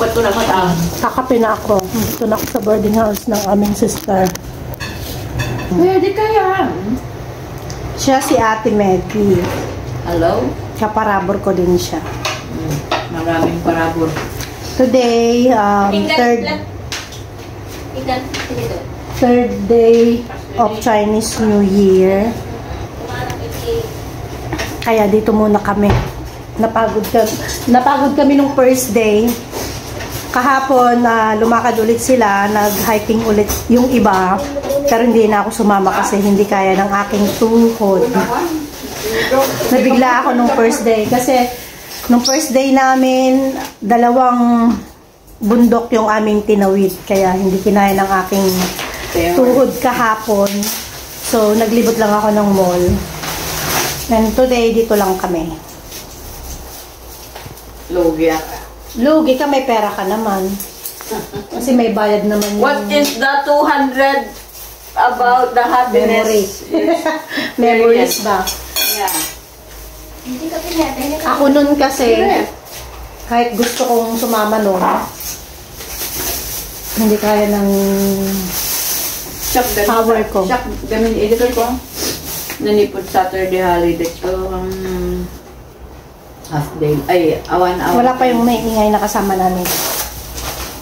bato na mataas. Kakape na ako. Dito na ako sa boarding house ng aming sister. Pwede kaya. Siya si Ate Maggie. Hello? Kaparabor ko din siya. Maraming parabor. Today, third day of Chinese New Year. Kaya dito muna kami. Napagod kami nung first day. Kahapon, lumakad ulit sila. Nag-hiking ulit yung iba. Pero hindi na ako sumama kasi hindi kaya ng aking tuhod. Nabigla ako nung first day. Kasi nung first day namin, 2 bundok yung aming tinawid. Kaya hindi kinaya ng aking tuhod kahapon. So, naglibot lang ako ng mall. And today, dito lang kami. Lugi. Lugi ka, may pera ka naman. Kasi may bayad naman yung... What is the 200 about the happiness? Memories ba? Yeah. Ako nun kasi, kahit gusto kong sumama nun, hindi kaya ng power ko. Shock, gamin editor ko. Nanipod Saturday holiday ko. Half day. Ay, awan. Wala pa yung may ingay na kasama namin.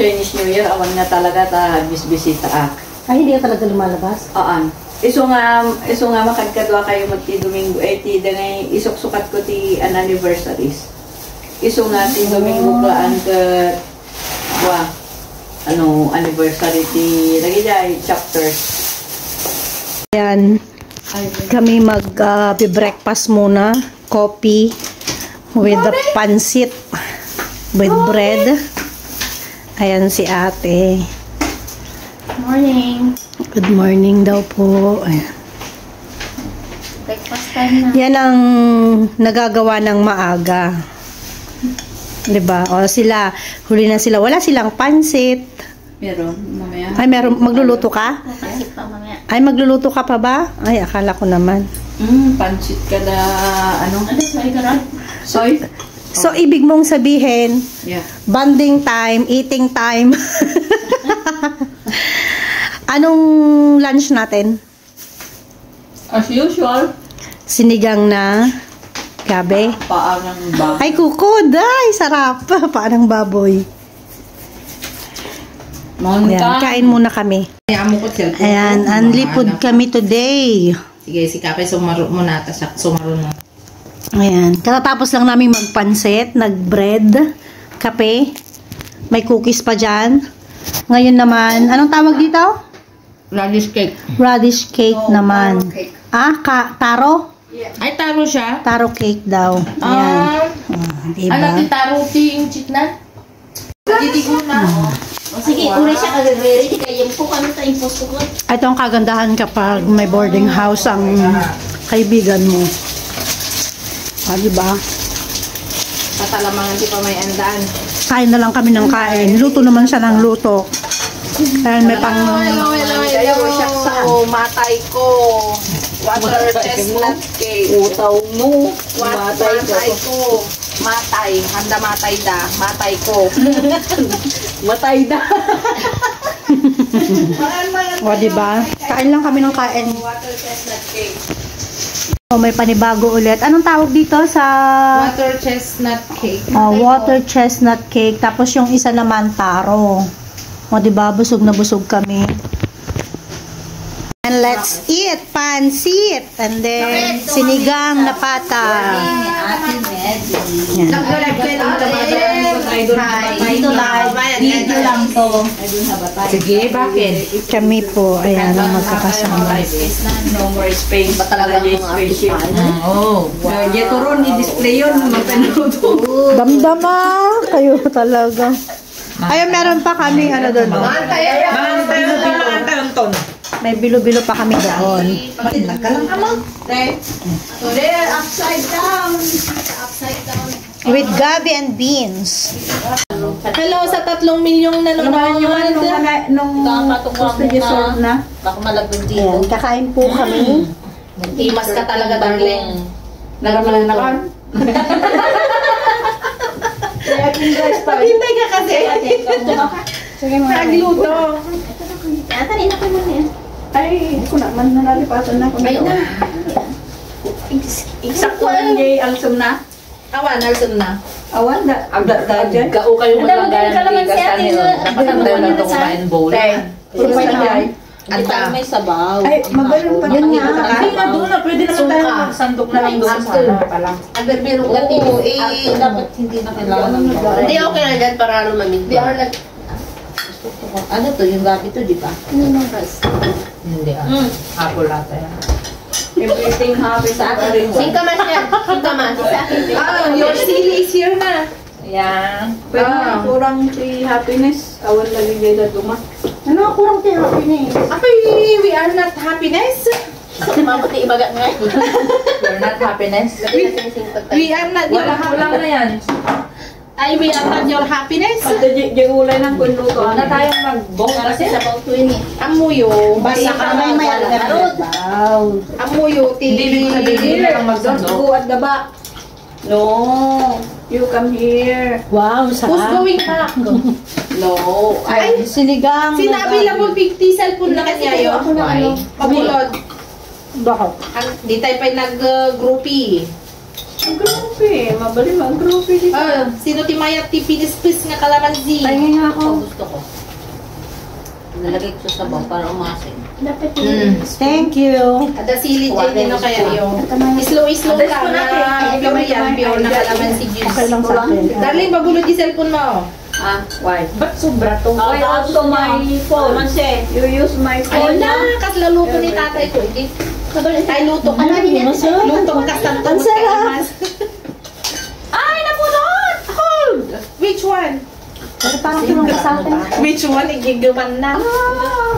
Chinese New Year, awan nga talaga ta bisita ak. Ay, hindi ka talaga lumalabas? Aan. Iso nga makagkadwa kayo magti Domingo. Ti dangay isok-sukat ko ti an anniversaries. Iso nga ti Domingo klaan ka anniversary ti lagi chapters. Ayan. Kami mag-breakfast muna. Coffee with the pansit with bread. Ayan si ate. Morning. Good morning daw po. Ayan. Breakfast time na. Yan ang nagagawa ng maaga. 'Di ba? O sila, huli na sila. Wala silang pansit. Meron, mamaya. Ay, meron. Magluluto ka? Pansit pa mamaya. Ay, magluluto ka pa ba? Ay, akala ko naman. Pansit ka na, Ano, sorry ka ron? Soy? So, ibig mong sabihin, Yeah. bonding time, eating time. Anong lunch natin? As usual. Sinigang na gabi. Paa ng baboy. Ay, kukod. Ay, sarap. Parang baboy. Ayan, kain muna kami. Ayan, unlipod kami today. Sige, si Kape, sumaro mo na. Sumaro mo. Ayan, katatapos lang namin magpansit, nag-bread, kape, may cookies pa dyan. Ngayon naman, anong tawag dito? Radish cake. Radish cake naman. Taro? Ay, taro siya? Taro cake daw. Ayan. Diba? Ano, taro ting chitna? Titigo na. Sige, uri siya kagagre. Kaya yung po kami sa imposto ko. Ito ang kagandahan kapag may boarding house ang kaibigan mo. Diba? Tatalamangan di pa may andaan. Kain na lang kami ng kain. Luto naman siya ng luto. Ayan, may pang... Hello, matay ko. Water chestnut cake. Utaw mo. Matay ko. Matay. Handa matay da. Matay ko. Matay na. O, diba? Kain lang kami ng kain. Water chestnut cake. O, may panibago ulit. Anong tawag dito sa... Water chestnut cake. water chestnut cake. Tapos yung isa naman, taro. O, diba? Busog na busog kami. And let's eat pansit. And then, sinigang na pata. Yan. Dito lang. Video lang to. Sige, bakit? Kami po, ayan, ang magkakasama. No more space. Ba talaga mga spaceship? Oo. Dito ron, i-display yun. Magpanood. Damdama kayo talaga. Ayun, meron pa kami, ano doon. May bilo-bilo pa kami doon. Today, upside down. With gabi and beans. Hello, sa 3 milyong nanonood. Nung Kakatuwa mo na. Baka malagod dito. ayan, kakain po kami. Imas ka talaga, darling. Naramalan na kan. Maghintay ka kasi. Sige mga. Nagluto. Kanina ko muna yan. Ay, hindi ko naman nalalipasan na. Ayun na. Sakto lang jay ang sumna. Awan, alsum na. Awan na. Agda dyan. Gao kayo Ang maglanggana dami ng ka tigas naman si ate, kanil. Dapat ang ano, lang ano, kumain bowl. Puro sa jay. Hindi pa may sabaw. Ay, magaling pa. Yun nga. Hindi na doon na. Pwede naman tayo magsandok na lang doon sa sana pa lang. Agar biro gatibo, Dapat hindi na kailangan ng Hindi okay na dyan para lumamig. Hindi ako nag... Ano to? Yung gabi to, di ba? Numbers. Hindi Apple ata yan. Everything happy sa akin rin. Singkamas yan. Singkamas. Sa akin. Ah, your silly is here na. Ayan. Pwede na kurang si happiness. Awan na rin jay na duma. Ano ako kurang tayo happiness? Apay, we are not happiness. Mabuti ibaga nga. You're not happiness. We are not your Kulang na yan. Ay, we are not your happiness. Pagka jay ulay ng kunluto. Huwag na tayong mag-bong kasi. Sa bawang tuwin eh. Amuyo, basta ka May may Arod. Wow. Amuyo, Hindi ibig sabihin hindi na lang Don't magsandok. go at the back. No. You come here. Wow, Who's sarap. going back? No. Ay, Sinigang. sinabi lang mo 50 cellphone na kanya yun. Ako na ano. Pabulod. Bakit? Di tayo pa nag-groupie. Ang grupi. Mabali mag-grupi dito. Sino ti Maya ti pinispis nga kalamansi? Tingin nga ako. Gusto ko. Nalagay ko sa sabaw para umasing. Dapat yun. Thank you. Ada sili dyan din no kaya yung slow lang na pure yan, pure na kalamansi juice. Okay lang sa akin. Darling, babulod yung cellphone mo. Ah, why? Ba't sobra to? I also my phone. You use my phone Ayun na, na. kas laluto ni tatay ko. Ay, luto ka. Ano din yan? Luto ka sa Ang sarap. Ay, napulot! Hold! Which one? Pero parang tulong ka sa atin. Which one? Igigawan na.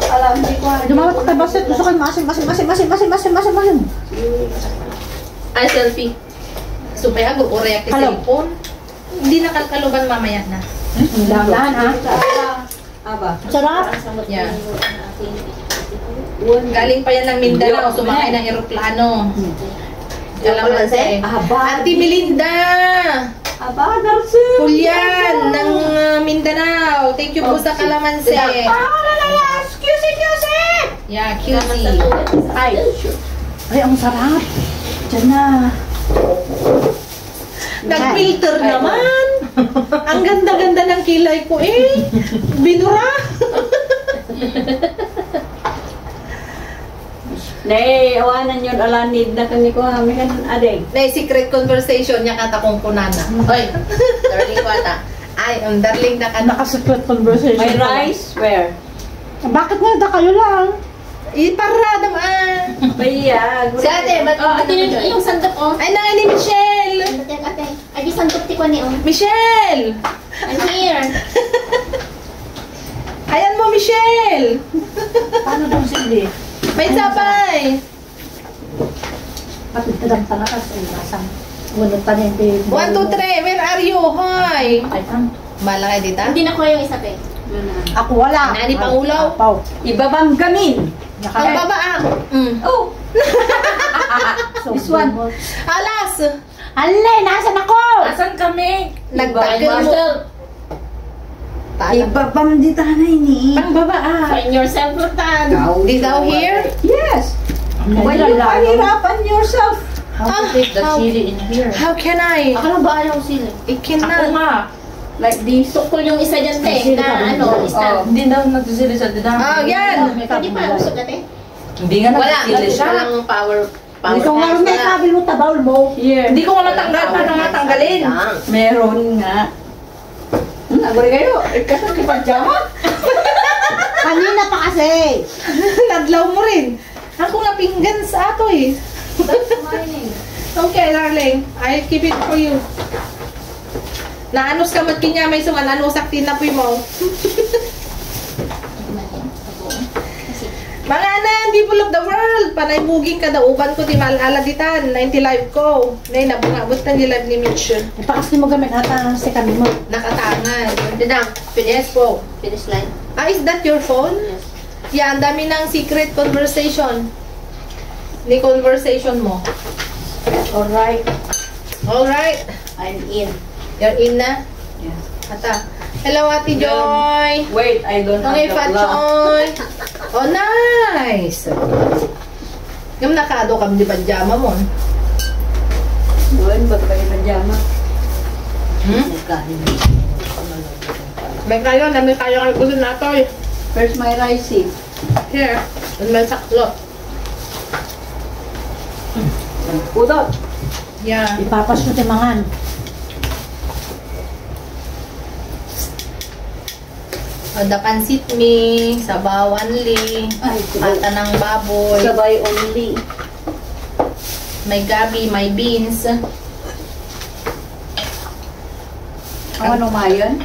Alam, di ko. Dumawat ka basit. Gusto ko yung masim. Ay, selfie. So, kaya gugureyak yung Hello. cellphone. Hindi na kalkaluban mamaya na. Dahan ha. Aba. Sarap. Yan. Galing pa yan ng Mindanao, sumakay ng eroplano. Kalamansi. Aba. Ate Melinda! Aba, Darcy. Kulyan ng Mindanao. Thank you po sa kalamansi. Yeah, QC. Ay. Ay, ang sarap. Diyan na. Nag-filter naman. Ang ganda-ganda ng kilay ko eh. Binura. Nay, awanan yun. Alanid na kami ko. Hamihan adeng. May secret conversation niya kata kong kunana. Oy, darling ko ata. Ay, ang darling na kata. Naka-secret conversation. My rice, where? Bakit nga da kayo lang? Para naman. Bayag. Si ate, ba't ate yung sandok oh? Ay, na ni Michelle. Ate, ate. Ay, yung sandok ti ko ni oh. Michelle! I'm here. Ayan mo, Michelle! Paano daw sili? May sabay! Bakit ka lang talaga sa ibasang? Wala pa rin. 1, 2, 3, where are you? Hoy! Ay, ang Malaki dito? Hindi na ko yung isa pe. Ako wala. Nani Pangulo? Apaw. Ibabang gamin. Ang babaang. Oh. This one. Alas! Ale, nasan ako? Asan kami? Nagtagal mo. Ibabang di tanay ni. Ang babaang. Find yourself, Rutan. Di daw here? Yes. Why you pahirapan yourself? How to take the chili in here? How can I? Akala ba ayaw sila? I Ako cannot. nga. Like this. Tukol yung isa dyan te, na ano, stand. Hindi daw nagsisili sa dinang. Oh, yan! Pwede pa usok ate? Hindi nga nagsisili siya. Walang power. Hindi ko nga may sabi mo tabaw mo. Here. Hindi ko nga matanggal. Paano nga tanggalin? Meron nga. Naguri kayo. Kasi di pajama. Kanina pa kasi. Nadlaw mo rin. Ako nga pinggan sa ato eh. Okay, darling. I'll keep it for you. Naanos ka matkinya may suman anusak tinapoy mo. Mga anan, people of the world, panay buging kada uban ko ti malala ditan, 90 live ko. Nay nabungabot na ni live ni Mitch. Ipakas mo gamit ata si kami mo. Nakatangan. Didang, Yes po. finish line. Ah, is that your phone? Yes. Yeah, ang dami ng secret conversation. Ni conversation mo. Alright. Alright. I'm in. You're in na? Yeah. Ata. Hello, Ate Joy. Wait, I don't have Okay, the Pat block. Joy. Oh, nice. Yung nakado kam di pajama mo. Doon, ba't kayo pajama? May kayo kayo gusto na to. Where's my rice seed? Here. And may saklo. Udot. Yeah. Ipapas mo timangan. O, the pansit mi, sabaw only, Ay, pata ng baboy, sabay only. may gabi, may beans. Ano mayon?